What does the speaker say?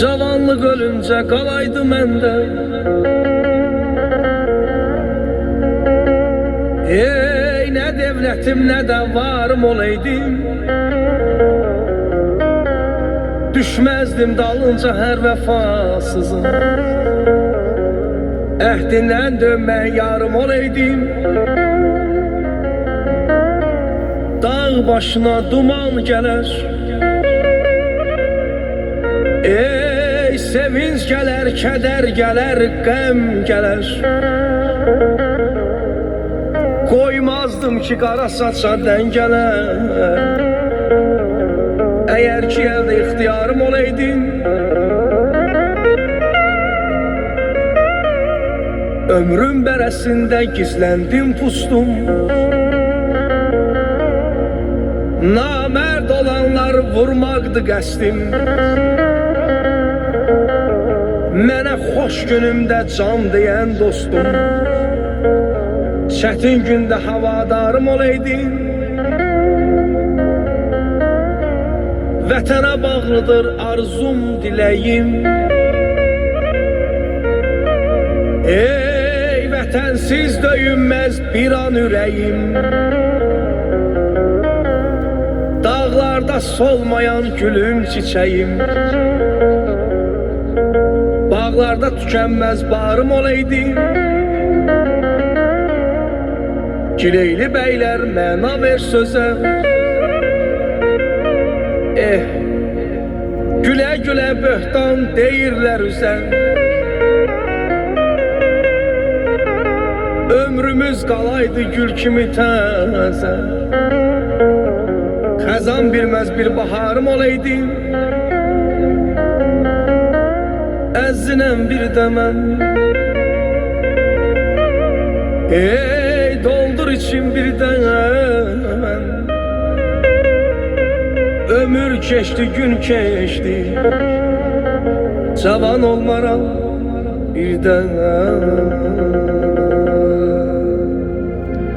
Cavanlık ölünce qalaydı məndə. Ey nə devlətim, nə də varım olaydım, düşməzdim dalınca hər vəfasızın. Əhdindən dönmək yarım olaydım, dağ başına duman gələr. Ey sevinç gələr, kədər gələr, qəm gələr. Qoymazdım ki qara saça dəngələr. Əgər ki əldə ixtiyarım olaydım, ömrüm bərəsində gizləndim, pustum. Namərd olanlar vurmaqdı qəsdim. Mənə xoş günümdə can deyən dostum, çətin gündə havadarım olaydım. Vətənə bağlıdır arzum, diləyim. Ey vətənsiz döyünməz bir an ürəyim. Dağlarda solmayan gülüm, çiçəyim. Bağlarda tükənməz barım olaydım. Gireyli bəylər məna ver sözə. Gülə gülə böhtan deyirlər üzə. Ömrümüz qalaydı gül kimi təzə. Xəzan bilməz bir baharım olaydım. Əzzinəm bir də mən. Ey doldur içim bir də mən. Ömür keçdi, gün keçdi, cavan olmaram birdən.